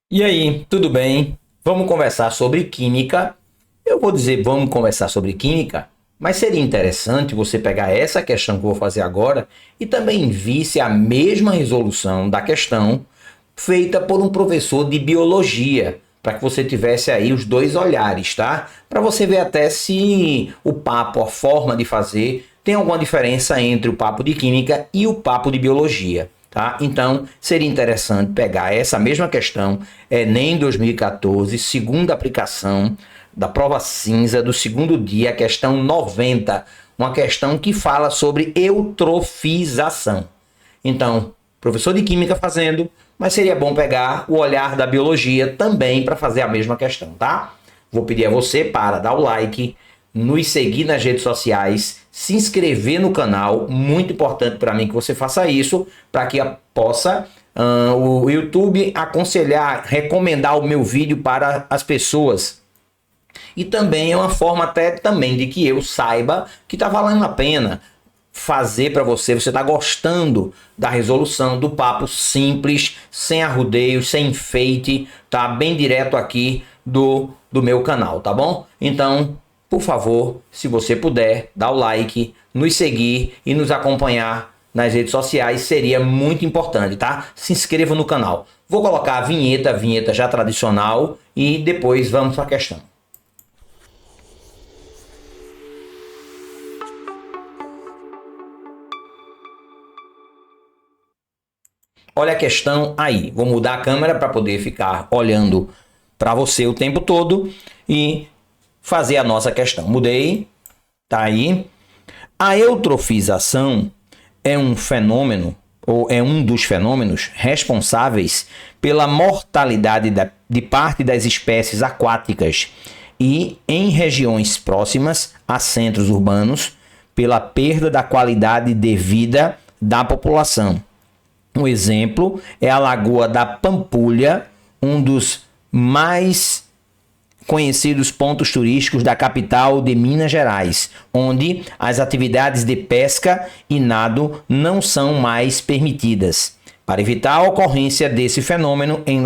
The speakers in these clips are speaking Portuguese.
E aí, tudo bem? Vamos conversar sobre química. Eu vou dizer vamos conversar sobre química, mas seria interessante você pegar essa questão que eu vou fazer agora e também visse a mesma resolução da questão feita por um professor de biologia, para que você tivesse aí os dois olhares, tá? Para você ver até se o papo, a forma de fazer, tem alguma diferença entre o papo de química e o papo de biologia. Tá? Então, seria interessante pegar essa mesma questão, Enem 2014, segunda aplicação da prova cinza do segundo dia, questão 90, uma questão que fala sobre eutrofização. Então, professor de química fazendo, mas seria bom pegar o olhar da biologia também para fazer a mesma questão, tá? Vou pedir a você para dar o like, nos seguir nas redes sociais, se inscrever no canal, muito importante para mim que você faça isso, para que possa o YouTube aconselhar, recomendar o meu vídeo para as pessoas. E também é uma forma até também de que eu saiba que está valendo a pena fazer para você, você está gostando da resolução, do papo simples, sem arrudeios, sem enfeite, tá bem direto aqui do meu canal, tá bom? Então, por favor, se você puder, dá o like, nos seguir e nos acompanhar nas redes sociais, seria muito importante, tá? Se inscreva no canal. Vou colocar a vinheta já tradicional e depois vamos para a questão. Olha a questão aí. Vou mudar a câmera para poder ficar olhando para você o tempo todo e fazer a nossa questão. Mudei, tá aí. A eutrofização é um fenômeno, ou é um dos fenômenos responsáveis pela mortalidade de parte das espécies aquáticas e em regiões próximas a centros urbanos pela perda da qualidade de vida da população. Um exemplo é a Lagoa da Pampulha, um dos mais conhecidos pontos turísticos da capital de Minas Gerais, onde as atividades de pesca e nado não são mais permitidas. Para evitar a ocorrência desse fenômeno em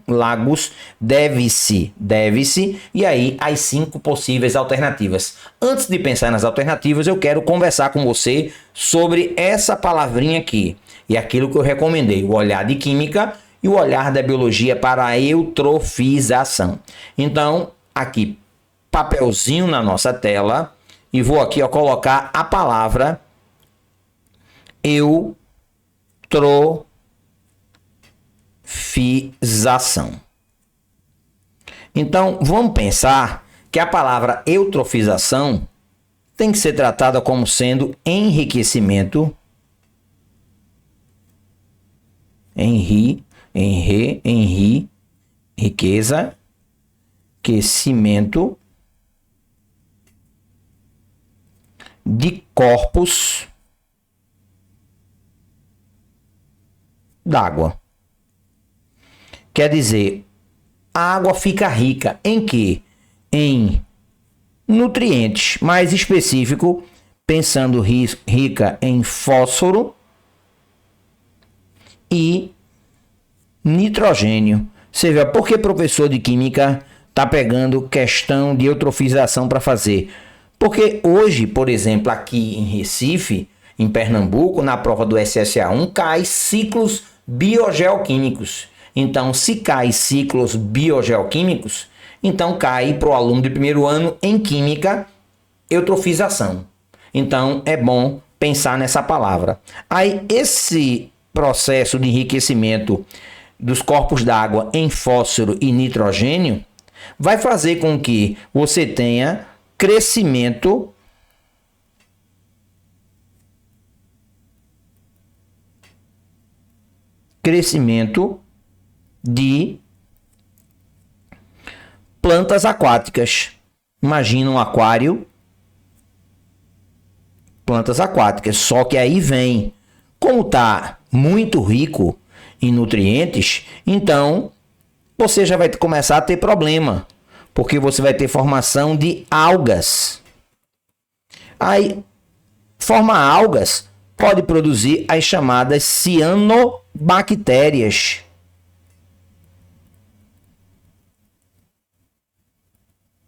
lagos, deve-se, e aí as 5 possíveis alternativas. Antes de pensar nas alternativas, eu quero conversar com você sobre essa palavrinha aqui, e aquilo que eu recomendei, o olhar de química e o olhar da biologia para a eutrofização. Então, aqui, papelzinho na nossa tela, e vou aqui colocar a palavra eutrofização. Então, vamos pensar que a palavra eutrofização tem que ser tratada como sendo enriquecimento, riqueza, aquecimento de corpos d'água. Quer dizer, a água fica rica em quê? Em nutrientes, mais específico, pensando rica em fósforo e nitrogênio. Você vê por que professor de química está pegando questão de eutrofização para fazer? Porque hoje, por exemplo, aqui em Recife, em Pernambuco, na prova do SSA1, cai ciclos biogeoquímicos. Então, se cai ciclos biogeoquímicos, então cai para o aluno de primeiro ano em química eutrofização. Então, é bom pensar nessa palavra. Aí, esse processo de enriquecimento dos corpos d'água em fósforo e nitrogênio vai fazer com que você tenha crescimento de plantas aquáticas. Imagina um aquário, plantas aquáticas, só que aí vem, como está muito rico em nutrientes, então você já vai começar a ter problema, porque você vai ter formação de algas. Aí, formar algas pode produzir as chamadas cianobactérias.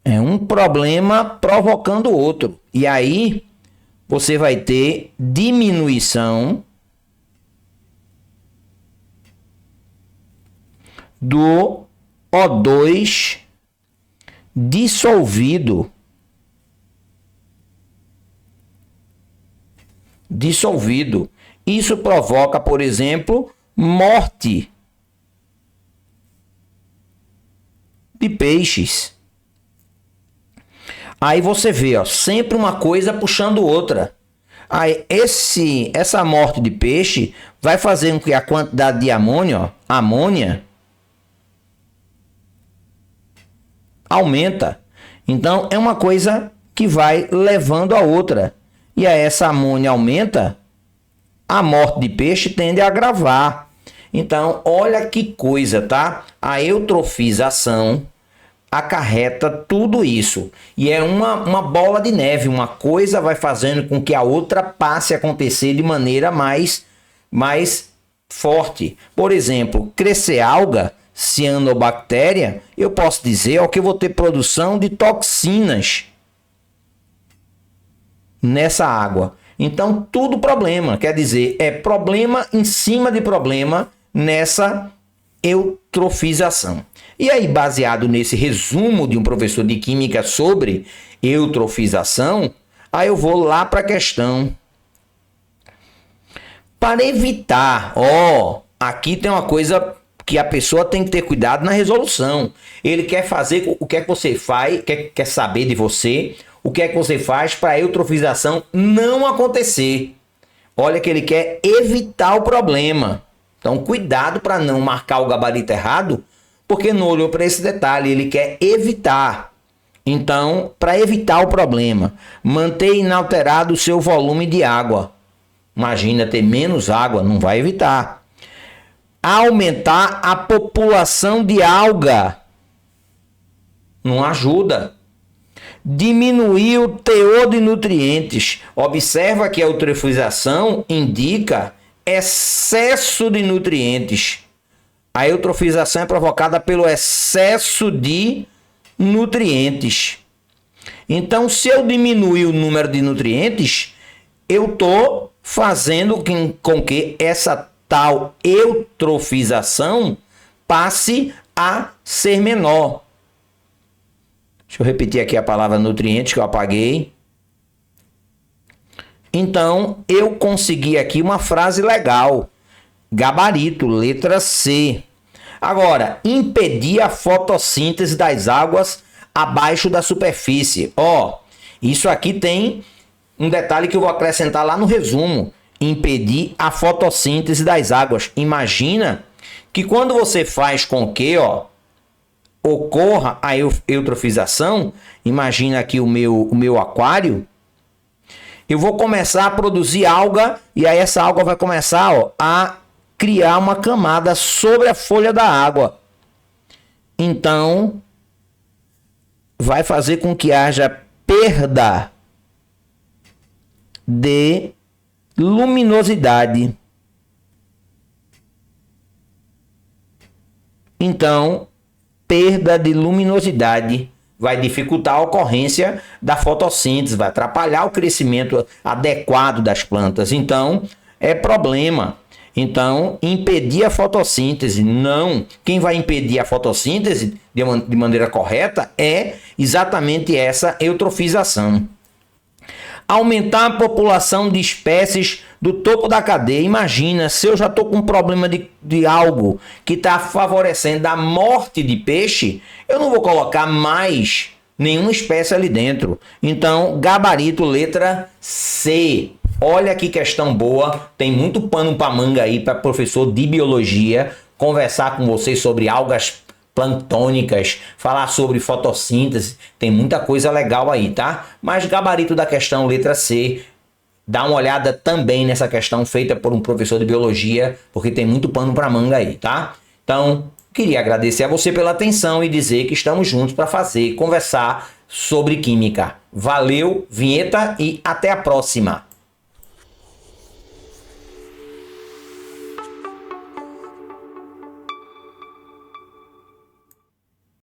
É um problema provocando outro. E aí você vai ter diminuição do O2 dissolvido. Isso provoca, por exemplo, morte de peixes. Aí você vê, ó, sempre uma coisa puxando outra. Aí essa morte de peixe vai fazer com que a quantidade de amônia aumenta. Então é uma coisa que vai levando a outra. E aí essa amônia aumenta, a morte de peixe tende a agravar. Então olha que coisa, tá? A eutrofização acarreta tudo isso. E é uma bola de neve. Uma coisa vai fazendo com que a outra passe a acontecer de maneira mais forte. Por exemplo, crescer alga, cianobactéria, eu posso dizer ó, que eu vou ter produção de toxinas nessa água. Então, tudo problema. Quer dizer, é problema em cima de problema nessa eutrofização. E aí, baseado nesse resumo de um professor de química sobre eutrofização, aí eu vou lá para a questão. Para evitar, aqui tem uma coisa que a pessoa tem que ter cuidado na resolução. Ele quer fazer, o que é que você faz, quer saber de você, o que é que você faz para a eutrofização não acontecer. Olha que ele quer evitar o problema. Então, cuidado para não marcar o gabarito errado, porque não olhou para esse detalhe, ele quer evitar. Então, para evitar o problema, manter inalterado o seu volume de água. Imagina ter menos água, não vai evitar. Aumentar a população de alga. Não ajuda. Diminuir o teor de nutrientes. Observa que a eutrofização indica excesso de nutrientes. A eutrofização é provocada pelo excesso de nutrientes. Então, se eu diminuir o número de nutrientes, eu estou fazendo com que essa tal eutrofização passe a ser menor. Deixa eu repetir aqui a palavra nutrientes que eu apaguei. Então, eu consegui aqui uma frase legal. Gabarito, letra C. Agora, impedir a fotossíntese das águas abaixo da superfície. Isso aqui tem um detalhe que eu vou acrescentar lá no resumo. Impedir a fotossíntese das águas. Imagina que quando você faz com que ocorra a eutrofização, imagina aqui o meu aquário, eu vou começar a produzir alga e aí essa alga vai começar a criar uma camada sobre a folha da água. Então, vai fazer com que haja perda de luminosidade. Então, perda de luminosidade vai dificultar a ocorrência da fotossíntese, vai atrapalhar o crescimento adequado das plantas. Então, é problema. Então, impedir a fotossíntese, não. Quem vai impedir a fotossíntese de maneira correta é exatamente essa eutrofização. Aumentar a população de espécies do topo da cadeia. Imagina, se eu já estou com um problema de algo que está favorecendo a morte de peixe, eu não vou colocar mais nenhuma espécie ali dentro. Então, gabarito, letra C. Olha que questão boa, tem muito pano para manga aí para professor de biologia conversar com vocês sobre algas planctônicas, falar sobre fotossíntese, tem muita coisa legal aí, tá? Mas gabarito da questão letra C, dá uma olhada também nessa questão feita por um professor de biologia, porque tem muito pano para manga aí, tá? Então, queria agradecer a você pela atenção e dizer que estamos juntos para conversar sobre química. Valeu, vinheta e até a próxima!